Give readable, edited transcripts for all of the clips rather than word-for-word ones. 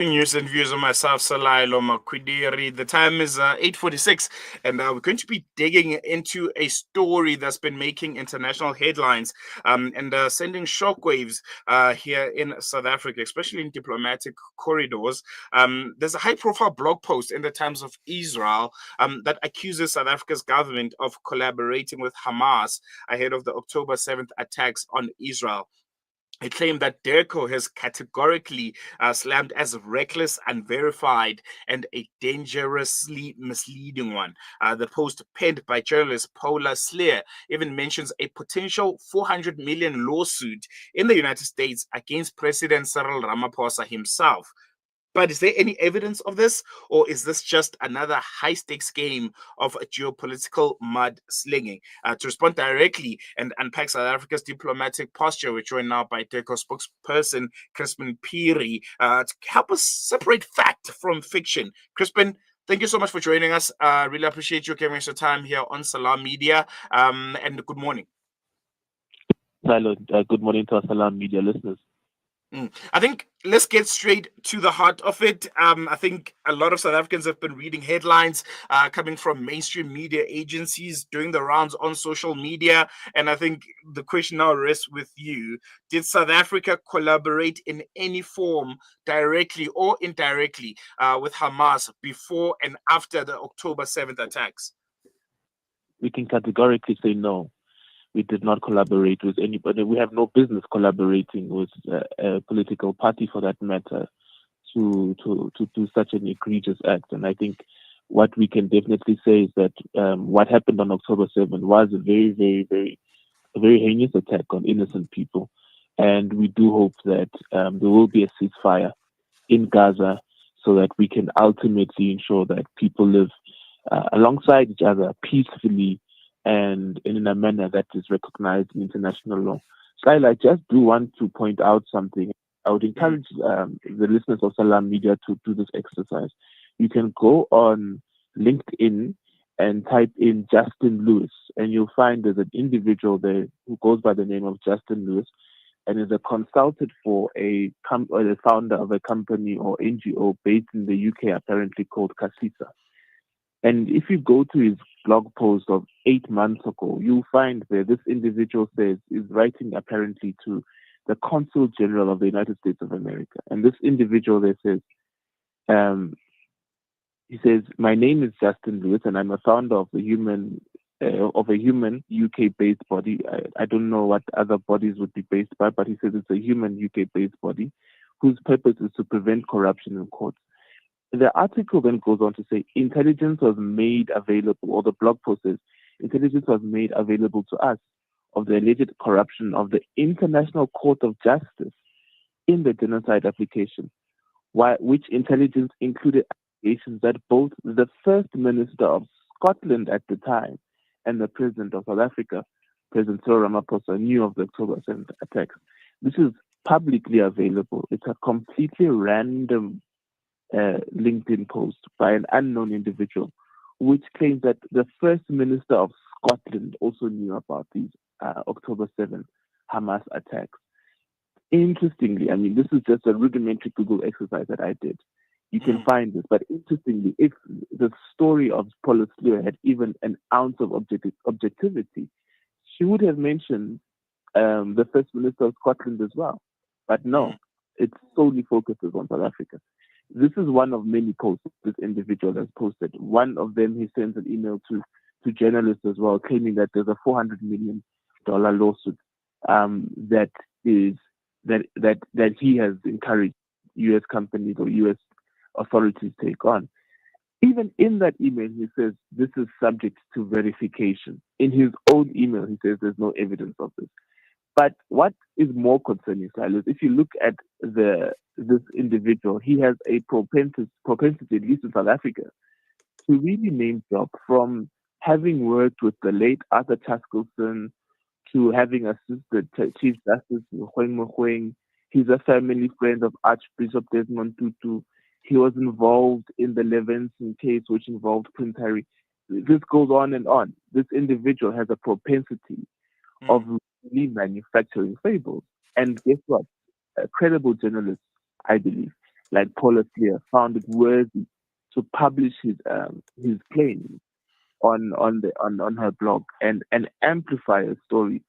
News and views on myself, Salailo Makwidiri. The time is 8:46, and we're going to be digging into a story that's been making international headlines and sending shockwaves here in South Africa, especially in diplomatic corridors. There's a high-profile blog post in the Times of Israel that accuses South Africa's government of collaborating with Hamas ahead of the October 7th attacks on Israel. A claim that DIRCO has categorically slammed as reckless, unverified, and a dangerously misleading one. The post, penned by journalist Paula Sleer, even mentions a potential 400 million lawsuit in the United States against President Cyril Ramaphosa himself. But is there any evidence of this, or is this just another high stakes game of geopolitical mud slinging? To respond directly and unpack South Africa's diplomatic posture, we're joined now by DIRCO spokesperson Chrispin Phiri to help us separate fact from fiction. Chrispin, thank you so much for joining us. Really appreciate you giving us your time here on Salam Media. And good morning. Hello, good morning to our Salam Media listeners. I think let's get straight to the heart of it. I think a lot of South Africans have been reading headlines coming from mainstream media agencies doing the rounds on social media. And I think the question now rests with you. Did South Africa collaborate in any form, directly or indirectly, with Hamas before and after the October 7th attacks? We can categorically say no. We did not collaborate with anybody. We have no business collaborating with a political party, for that matter, to do such an egregious act. And I think what we can definitely say is that what happened on October 7th was a very heinous attack on innocent people. And we do hope that there will be a ceasefire in Gaza so that we can ultimately ensure that people live alongside each other peacefully and in a manner that is recognized in international law. So I just do want to point out something. I would encourage the listeners of Salam Media to do this exercise. You can go on LinkedIn and type in Justin Lewis, and you'll find there's an individual there who goes by the name of Justin Lewis and is a consultant for a the founder of a company or NGO based in the UK, apparently called Casisa. And if you go to his blog post of 8 months ago, you'll find that this individual is writing apparently to the Consul General of the United States of America. And this individual there says, he says, "My name is Justin Lewis, and I'm a founder of a human UK-based body. I don't know what other bodies would be based by, but he says it's a human UK-based body whose purpose is to prevent corruption in courts." The article then goes on to say intelligence was made available, or the blog post says intelligence was made available to us of the alleged corruption of the International Court of Justice in the genocide application, which intelligence included allegations that both the First Minister of Scotland at the time and the President of South Africa, President Cyril Ramaphosa, knew of the October 7th attacks. This is publicly available. It's a completely random LinkedIn post by an unknown individual, which claims that the First Minister of Scotland also knew about these October 7th Hamas attacks. Interestingly, I mean, this is just a rudimentary Google exercise that I did. You can find this, but interestingly, if the story of Paula Sleer had even an ounce of objectivity, she would have mentioned the First Minister of Scotland as well. But no, it solely focuses on South Africa. This is one of many posts this individual has posted. One of them, he sends an email to journalists as well, claiming that there's a $400 million lawsuit that he has encouraged U.S. companies or U.S. authorities take on. Even in that email, he says this is subject to verification. In his own email, he says there's no evidence of this. But what is more concerning, Silas, if you look at this individual, he has a propensity, at least in South Africa, to really name drop, from having worked with the late Arthur Chaskelson to having assisted Chief Justice Mogoeng Mogoeng. He's a family friend of Archbishop Desmond Tutu. He was involved in the Levinson case, which involved Prince Harry. This goes on and on. This individual has a propensity of really manufacturing fables. And guess what? Credible journalists, I believe, like Paula Clear, found it worthy to publish his claims on her blog and amplify a story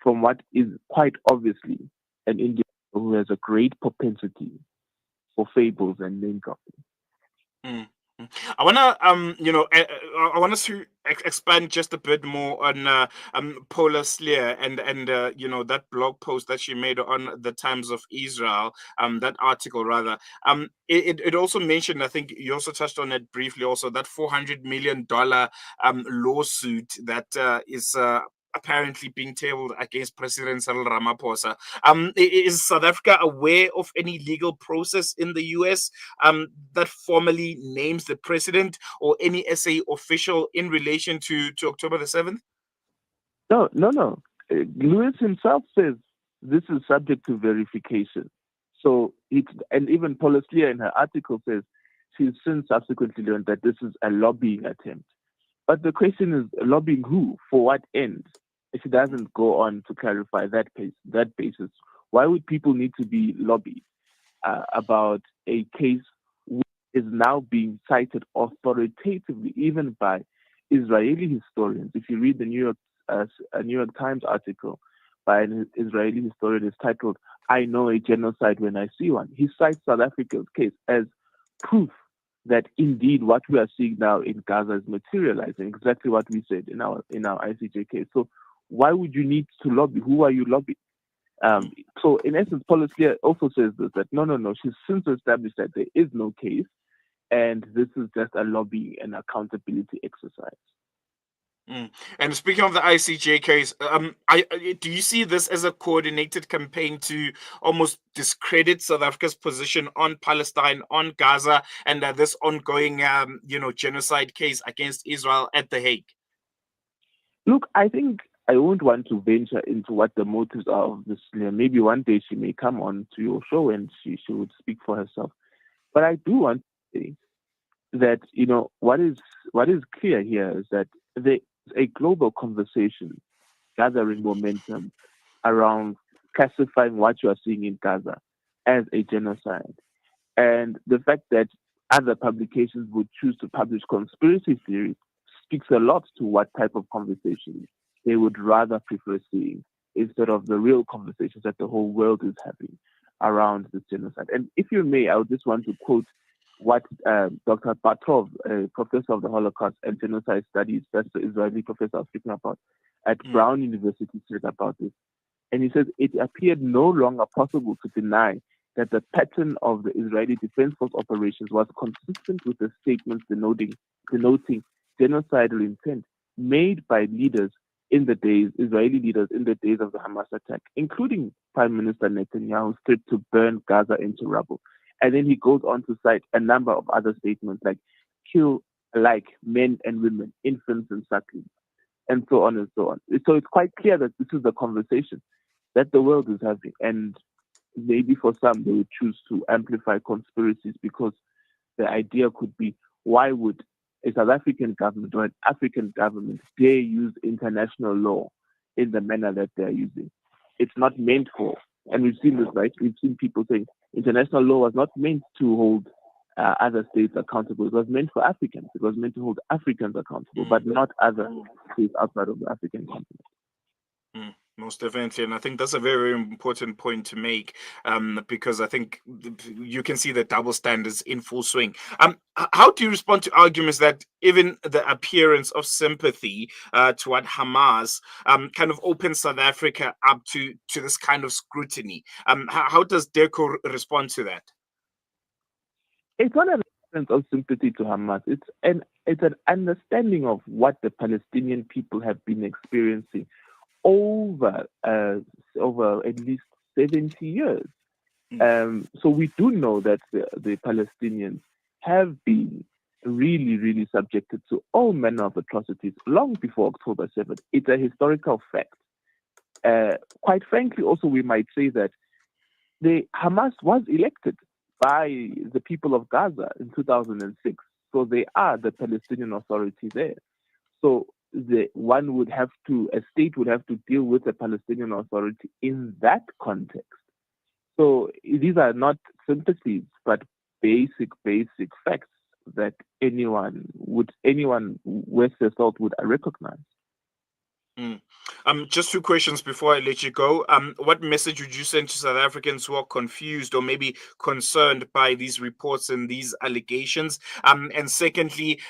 from what is quite obviously an individual who has a great propensity for fables and name dropping. Mm. I wanna I want us to expand just a bit more on Paula Sleer and that blog post that she made on the Times of Israel, that article rather. It also mentioned, I think you also touched on it briefly also, that $400 million lawsuit that is apparently being tabled against President Cyril Ramaphosa. Is South Africa aware of any legal process in the US that formally names the president or any SA official in relation to October the 7th? No. Lewis himself says this is subject to verification. So and even Paula Sleer in her article says she's since subsequently learned that this is a lobbying attempt. But the question is, lobbying who? For what end? If she doesn't go on to clarify that basis, why would people need to be lobbied about a case which is now being cited authoritatively, even by Israeli historians? If you read the New York Times article by an Israeli historian, is titled "I Know a Genocide When I See One." He cites South Africa's case as proof that indeed what we are seeing now in Gaza is materializing, exactly what we said in our ICJ case. So why would you need to lobby? Who are you lobbying? So in essence, Paula Sleer also says this, that no, she's since established that there is no case, and this is just a lobbying and accountability exercise. And speaking of the ICJ case, do you see this as a coordinated campaign to almost discredit South Africa's position on Palestine, on Gaza, and this ongoing, genocide case against Israel at The Hague? Look, I think I won't want to venture into what the motives are of this. Maybe one day she may come on to your show and she would speak for herself. But I do want to say that what is clear here is that there is a global conversation gathering momentum around classifying what you are seeing in Gaza as a genocide, and the fact that other publications would choose to publish conspiracy theories speaks a lot to what type of conversation they would rather prefer seeing instead of the real conversations that the whole world is having around this genocide. And if you may, I would just want to quote what Dr. Patrov, a professor of the Holocaust and Genocide Studies, that's the Israeli professor I was speaking about, at Brown University, said about this. And he says, it appeared no longer possible to deny that the pattern of the Israeli Defense Force operations was consistent with the statements denoting genocidal intent made by Israeli leaders in the days of the Hamas attack, including Prime Minister Netanyahu's threat to burn Gaza into rubble. And then he goes on to cite a number of other statements like kill alike men and women, infants and sucklings, and so on and so on. So it's quite clear that this is the conversation that the world is having. And maybe for some, they would choose to amplify conspiracies because the idea could be, why would a South African government or an African government dare use international law in the manner that they're using? It's not meant for, and we've seen this, right? We've seen people saying international law was not meant to hold other states accountable. It was meant for Africans. It was meant to hold Africans accountable, but not other states outside of the African continent. Most definitely, and I think that's a very, very important point to make, because I think you can see the double standards in full swing. How do you respond to arguments that even the appearance of sympathy toward Hamas kind of opens South Africa up to this kind of scrutiny? How does DIRCO respond to that? It's not an absence of sympathy to Hamas. It's an understanding of what the Palestinian people have been experiencing over at least 70 years. So we do know that the Palestinians have been really, really subjected to all manner of atrocities long before October 7th. It's a historical fact. Quite frankly, also, we might say that the Hamas was elected by the people of Gaza in 2006. So they are the Palestinian Authority there. So a state would have to deal with the Palestinian Authority in that context. So these are not sympathies, but basic facts that anyone worth their salt would recognize. Mm. Just two questions before I let you go. What message would you send to South Africans who are confused or maybe concerned by these reports and these allegations? And secondly,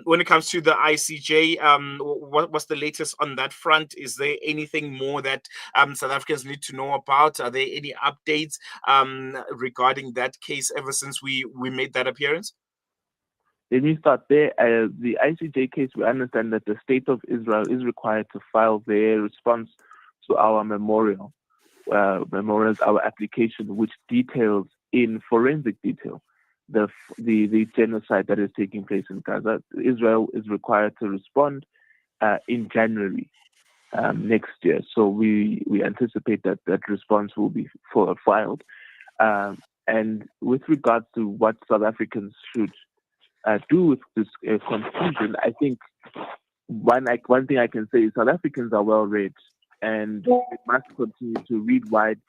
when it comes to the ICJ, what's the latest on that front? Is there anything more that South Africans need to know about? Are there any updates regarding that case ever since we made that appearance? Let me start there. The ICJ case, we understand that the state of Israel is required to file their response to our memorials, our application, which details in forensic detail the genocide that is taking place in Gaza. Israel is required to respond in January next year. So we anticipate that response will be filed. And with regards to what South Africans should do with this confusion, I think one thing I can say is South Africans are well read, and we must continue to read wide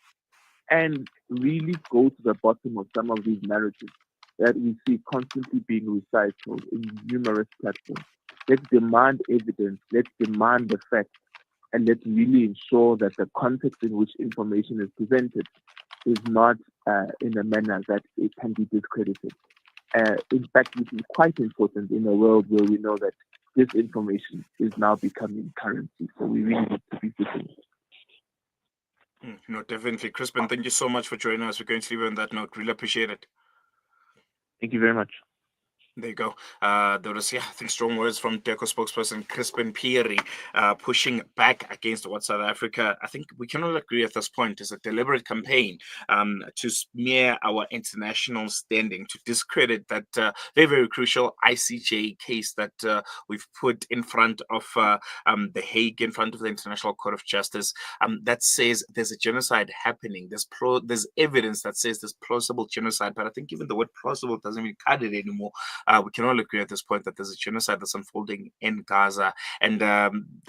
and really go to the bottom of some of these narratives that we see constantly being recycled in numerous platforms. Let's demand evidence, let's demand the facts, and let's really ensure that the context in which information is presented is not in a manner that it can be discredited. In fact, this is quite important in a world where we know that this information is now becoming currency. So we really need to be vigilant. No, definitely. Chrispin, thank you so much for joining us. We're going to leave it on that note. Really appreciate it. Thank you very much. There you go. There was, I think, strong words from DIRCO spokesperson Chrispin Phiri, pushing back against what South Africa, I think we can all agree at this point, is a deliberate campaign to smear our international standing, to discredit that very, very crucial ICJ case that we've put in front of The Hague, in front of the International Court of Justice, that says there's a genocide happening. There's evidence that says there's plausible genocide, but I think even the word plausible doesn't even cut it anymore. We can all agree at this point that there's a genocide that's unfolding in Gaza, and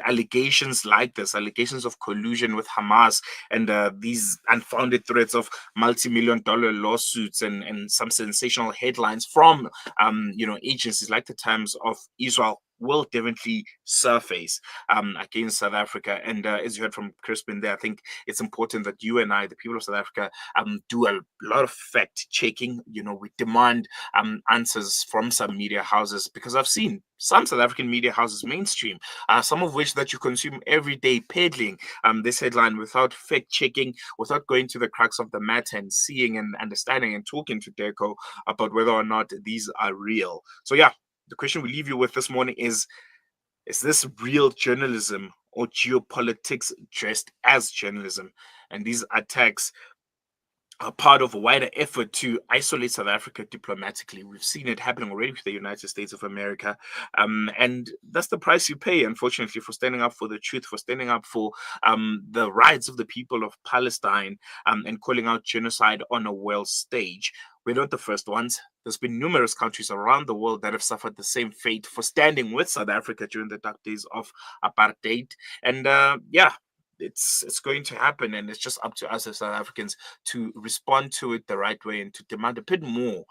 allegations like this, allegations of collusion with Hamas, and these unfounded threats of multi-million-dollar lawsuits and some sensational headlines from agencies like the Times of Israel will definitely surface against South Africa. And as you heard from Chrispin there, I think it's important that you and I, the people of South Africa, do a lot of fact checking. We demand answers from some media houses, because I've seen some South African media houses mainstream, some of which that you consume every day, peddling this headline without fact checking, without going to the crux of the matter and seeing and understanding and talking to DIRCO about whether or not these are real. So yeah, the question we leave you with this morning is this real journalism or geopolitics dressed as journalism? And these attacks are part of a wider effort to isolate South Africa diplomatically. We've seen it happening already with the United States of America. And that's the price you pay, unfortunately, for standing up for the truth, for standing up for the rights of the people of Palestine, and calling out genocide on a world stage. We're not the first ones. There's been numerous countries around the world that have suffered the same fate for standing with South Africa during the dark days of apartheid. And it's going to happen, and it's just up to us as South Africans to respond to it the right way and to demand a bit more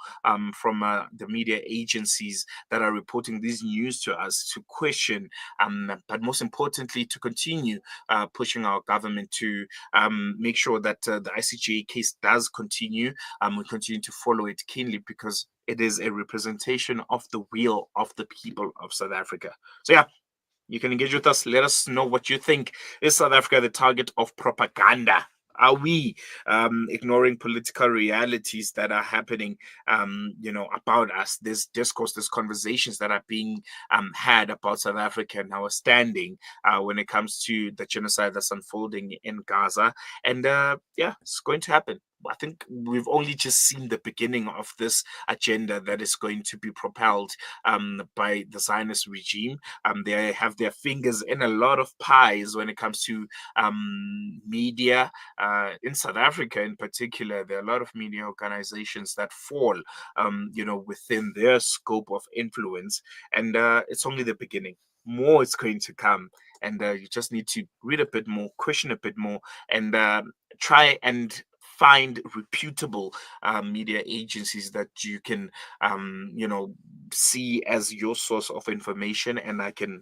from the media agencies that are reporting these news to us, to question, but most importantly, to continue pushing our government to make sure that the ICJ case does continue. We continue to follow it keenly, because it is a representation of the will of the people of South Africa. So yeah, you can engage with us. Let us know what you think. Is South Africa the target of propaganda? Are we ignoring political realities that are happening, about us? There's discourse, there's conversations that are being had about South Africa and our standing when it comes to the genocide that's unfolding in Gaza. And it's going to happen. I think we've only just seen the beginning of this agenda that is going to be propelled by the Zionist regime. They have their fingers in a lot of pies when it comes to media. In South Africa, in particular, there are a lot of media organizations that fall, within their scope of influence, and it's only the beginning. More is going to come, and you just need to read a bit more, question a bit more, and try and find reputable media agencies that you can, see as your source of information. And I can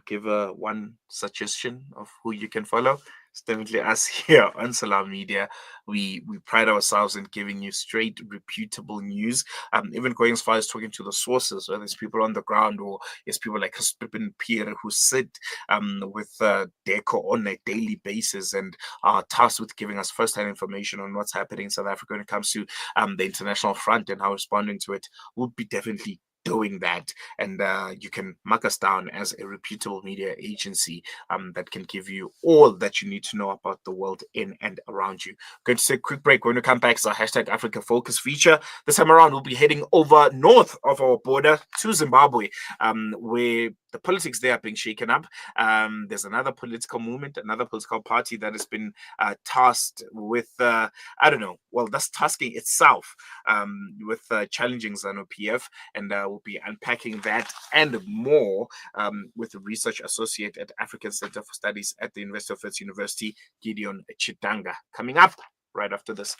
give one suggestion of who you can follow. It's definitely us here on Salam Media. We pride ourselves in giving you straight, reputable news. Even going as far as talking to the sources, whether it's people on the ground or it's people like Chrispin, Phiri, who sit with DIRCO on a daily basis and are tasked with giving us first-hand information on what's happening in South Africa when it comes to the international front and how responding to it. We'll be definitely doing that, and you can mark us down as a reputable media agency that can give you all that you need to know about the world in and around you. Going to take a quick break. When we come back, it's our hashtag Africa Focus feature. This time around, we'll be heading over north of our border to Zimbabwe, where the politics there are being shaken up. There's another political movement, another political party that has been tasked with, that's tasking itself with challenging ZANU-PF, and we'll be unpacking that and more with the research associate at African Center for Studies at the University of Wits University, Gideon Chitanga, coming up right after this.